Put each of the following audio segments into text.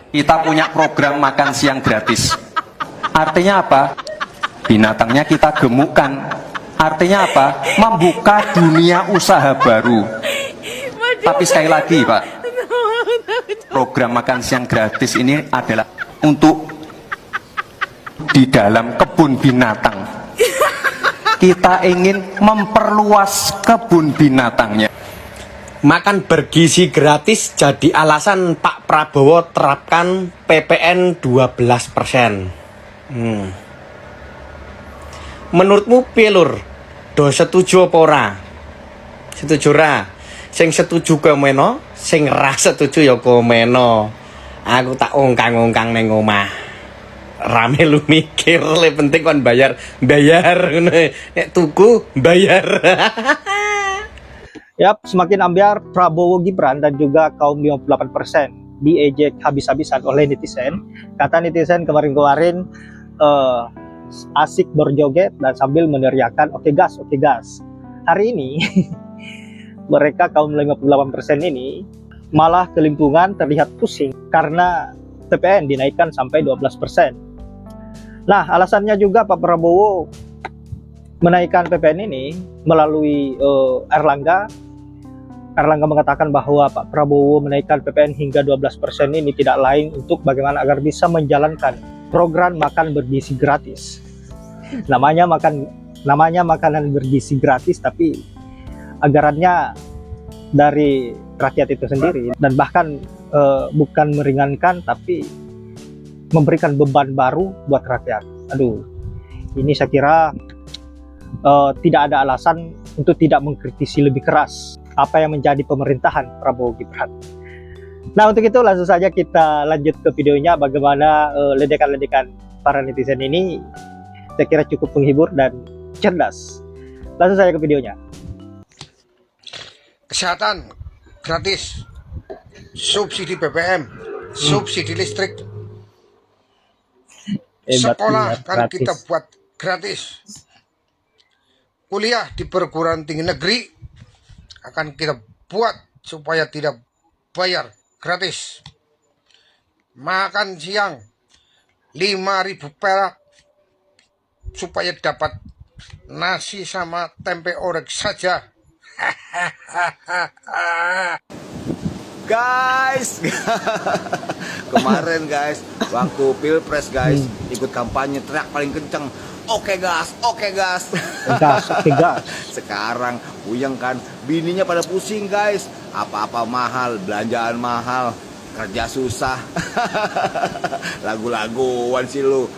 kita punya program makan siang gratis. Artinya apa? Binatangnya kita gemukkan. Artinya apa? Membuka dunia usaha baru. Tapi sekali lagi Pak, program makan siang gratis ini adalah untuk di dalam kebun binatang. Kita ingin memperluas kebun binatangnya. Makan bergizi gratis jadi alasan Pak Prabowo terapkan PPN 12%. Menurutmu pilur do setuju apa ora? Setuju ora? Sing setuju komeno, sing ra setuju ya komeno. Aku tak ongkang-ongkang neng omah. Rame lu mikir, le penting kon bayar ngono. Nek tuku bayar. Yap, semakin ambiar Prabowo Gibran dan juga kaum 58% diejek habis-habisan oleh netizen. Kata netizen kemarin-kemarin asik berjoget dan sambil meneriakan oke gas, oke gas. Hari ini mereka kaum 58% ini malah kelimpungan terlihat pusing karena PPN dinaikkan sampai 12%. Nah, alasannya juga Pak Prabowo menaikkan PPN ini melalui Erlangga. Erlangga mengatakan bahwa Pak Prabowo menaikkan PPN hingga 12% ini tidak lain untuk bagaimana agar bisa menjalankan program makan bergizi gratis. Namanya makanan bergizi gratis, tapi anggarannya dari rakyat itu sendiri, dan bahkan bukan meringankan tapi memberikan beban baru buat rakyat. Aduh, ini saya kira tidak ada alasan untuk tidak mengkritisi lebih keras apa yang menjadi pemerintahan Prabowo Gibran. Nah, untuk itu langsung saja kita lanjut ke videonya, bagaimana ledekan-ledekan para netizen ini saya kira cukup menghibur dan cerdas. Langsung saja ke videonya. Kesehatan gratis, subsidi BBM, subsidi listrik, sekolah kan gratis. kita buat gratis, kuliah di perguruan tinggi negeri akan kita buat supaya tidak bayar gratis, makan siang 5.000 perak supaya dapat nasi sama tempe orek saja. Guys, kemarin guys, waktu pilpres guys, ikut kampanye teriak paling kenceng, oke gas, oke gas. Gas, oke gas. Sekarang puyeng kan, bininya pada pusing guys, apa-apa mahal, belanjaan mahal, kerja susah. Lagu-laguan sih lu,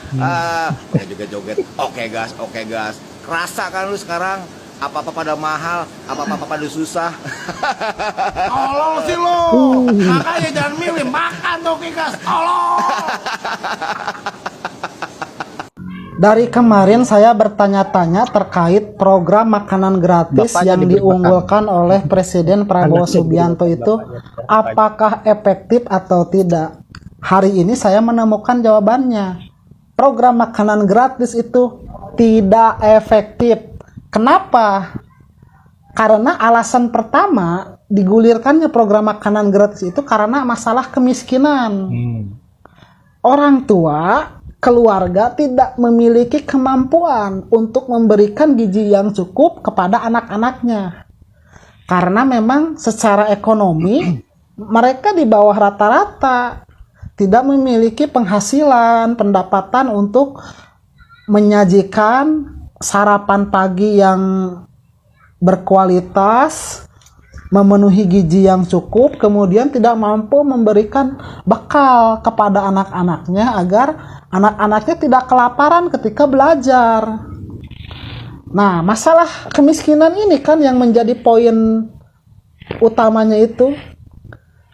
joget-joget, oke gas, oke gas. Kerasa kan lu sekarang? Apa-apa pada mahal, apa-apa pada susah. Tolong sih lo, makanya jangan milih makan tuh gas, tolong. Dari kemarin saya bertanya-tanya terkait program makanan gratis Bapaknya yang diunggulkan oleh Presiden Prabowo Subianto itu apakah efektif atau tidak. Hari ini saya menemukan jawabannya. Program makanan gratis itu tidak efektif. Kenapa? Karena alasan pertama digulirkannya program makanan gratis itu karena masalah kemiskinan. Orang tua, keluarga tidak memiliki kemampuan untuk memberikan gizi yang cukup kepada anak-anaknya. Karena memang secara ekonomi mereka di bawah rata-rata, tidak memiliki penghasilan, pendapatan untuk menyajikan sarapan pagi yang berkualitas, memenuhi gizi yang cukup, kemudian tidak mampu memberikan bekal kepada anak-anaknya agar anak-anaknya tidak kelaparan ketika belajar. Nah, masalah kemiskinan ini kan yang menjadi poin utamanya itu.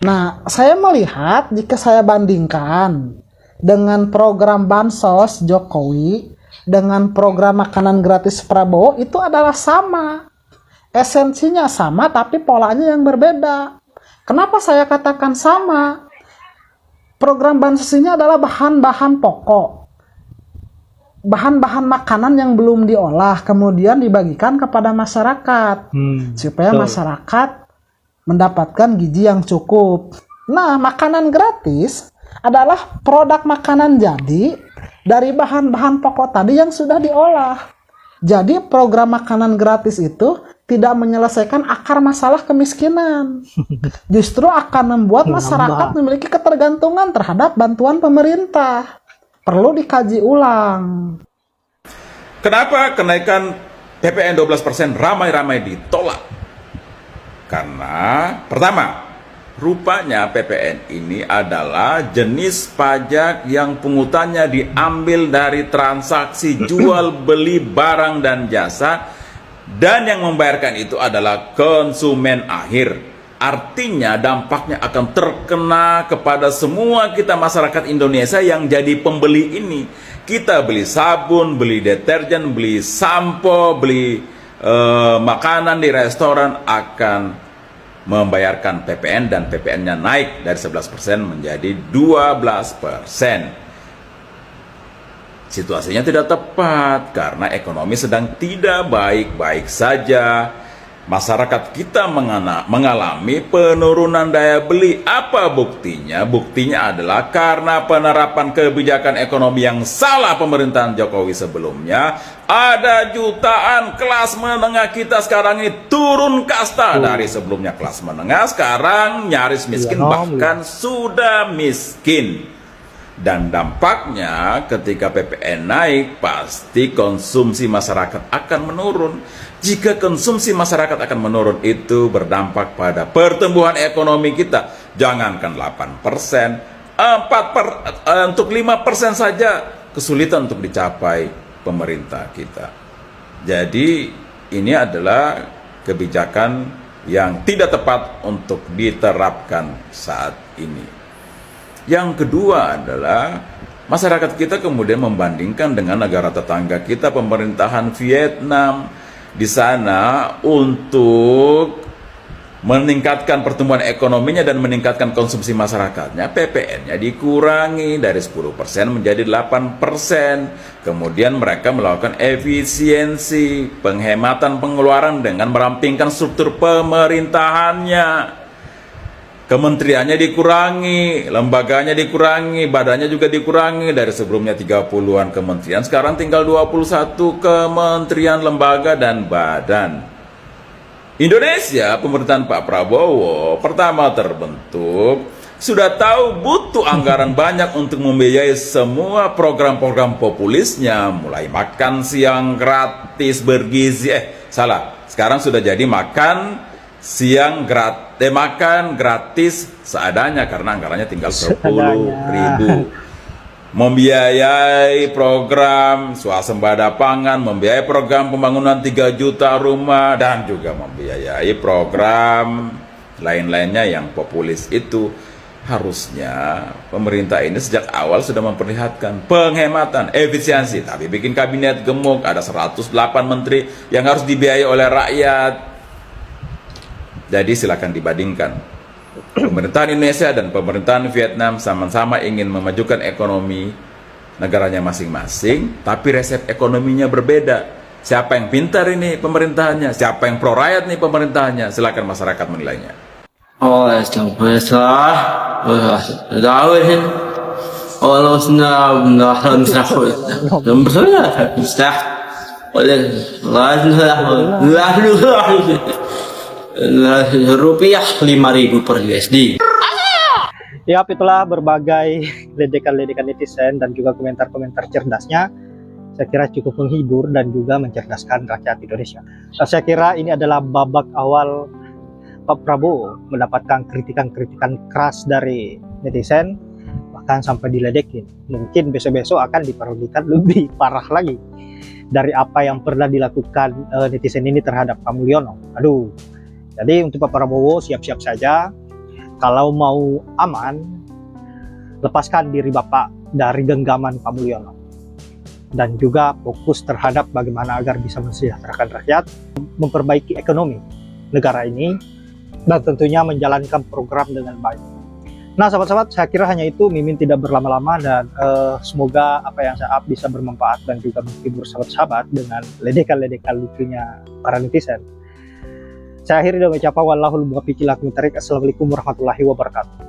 Nah, saya melihat jika saya bandingkan dengan program Bansos Jokowi dengan program makanan gratis Prabowo, itu adalah sama. Esensinya sama, tapi polanya yang berbeda. Kenapa saya katakan sama? Program Bansos ini adalah bahan-bahan pokok, bahan-bahan makanan yang belum diolah, kemudian dibagikan kepada masyarakat, supaya masyarakat mendapatkan gizi yang cukup. Nah, makanan gratis adalah produk makanan jadi dari bahan-bahan pokok tadi yang sudah diolah. Jadi program makanan gratis itu tidak menyelesaikan akar masalah kemiskinan. Justru akan membuat masyarakat memiliki ketergantungan terhadap bantuan pemerintah. Perlu dikaji ulang. Kenapa kenaikan PPN 12% ramai-ramai ditolak? Karena pertama, rupanya PPN ini adalah jenis pajak yang pungutannya diambil dari transaksi jual beli barang dan jasa, dan yang membayarkan itu adalah konsumen akhir. Artinya dampaknya akan terkena kepada semua kita masyarakat Indonesia yang jadi pembeli ini. Kita beli sabun, beli deterjen, beli sampo, beli makanan di restoran akan membayarkan PPN, dan PPN-nya naik dari 11% menjadi 12%. Situasinya tidak tepat karena ekonomi sedang tidak baik-baik saja. Masyarakat kita mengalami penurunan daya beli. Apa buktinya? Buktinya adalah karena penerapan kebijakan ekonomi yang salah pemerintahan Jokowi sebelumnya, ada jutaan kelas menengah kita sekarang ini turun kasta. Dari sebelumnya kelas menengah, sekarang nyaris miskin, bahkan sudah miskin. Dan dampaknya ketika PPN naik, pasti konsumsi masyarakat akan menurun. Jika konsumsi masyarakat akan menurun, itu berdampak pada pertumbuhan ekonomi kita. Jangankan 8%, untuk 5% saja kesulitan untuk dicapai pemerintah kita. Jadi ini adalah kebijakan yang tidak tepat untuk diterapkan saat ini. Yang kedua adalah masyarakat kita kemudian membandingkan dengan negara tetangga kita, pemerintahan Vietnam. Di sana untuk meningkatkan pertumbuhan ekonominya dan meningkatkan konsumsi masyarakatnya, PPN-nya dikurangi dari 10% menjadi 8%. Kemudian mereka melakukan efisiensi, penghematan pengeluaran dengan merampingkan struktur pemerintahannya. Kementeriannya dikurangi, lembaganya dikurangi, badannya juga dikurangi. Dari sebelumnya 30-an kementerian, sekarang tinggal 21 kementerian, lembaga, dan badan. Indonesia, pemerintahan Pak Prabowo, pertama terbentuk, sudah tahu butuh anggaran banyak untuk membiayai semua program-program populisnya, mulai makan siang gratis bergizi, sekarang sudah jadi makan siang gratis, makan gratis seadanya karena anggarannya tinggal 10.000. Membiayai program swasembada pangan, membiayai program pembangunan 3 juta rumah, dan juga membiayai program lain-lainnya yang populis itu. Harusnya pemerintah ini sejak awal sudah memperlihatkan penghematan, efisiensi, tapi bikin kabinet gemuk, ada 108 menteri yang harus dibiayai oleh rakyat. Jadi silakan dibandingkan. Pemerintahan Indonesia dan pemerintahan Vietnam sama-sama ingin memajukan ekonomi negaranya masing-masing, tapi resep ekonominya berbeda. Siapa yang pintar ini pemerintahannya? Siapa yang pro rakyat nih pemerintahannya? Silakan masyarakat menilainya. Rupiah 5.000 per USD. Ya, itulah berbagai ledekan-ledekan netizen dan juga komentar-komentar cerdasnya. Saya kira cukup menghibur dan juga mencerdaskan rakyat Indonesia. Saya kira ini adalah babak awal Pak Prabowo mendapatkan kritikan-kritikan keras dari netizen, bahkan sampai diledekin. Mungkin besok-besok akan diperlukan lebih parah lagi dari apa yang pernah dilakukan netizen ini terhadap Pak Mulyono. Aduh. Jadi untuk Pak Prabowo siap-siap saja, kalau mau aman, lepaskan diri Bapak dari genggaman Pak Mulyono. Dan juga fokus terhadap bagaimana agar bisa mensejahterakan rakyat, memperbaiki ekonomi negara ini, dan tentunya menjalankan program dengan baik. Nah sahabat-sahabat, saya kira hanya itu. Mimin tidak berlama-lama, dan semoga apa yang saya up bisa bermanfaat dan juga menghibur sahabat-sahabat dengan ledekan-ledekan lucunya para netizen. Saya akhiri dengan ucapan wallahul muwaffiq ila aqwamit thoriq. Assalamualaikum warahmatullahi wabarakatuh.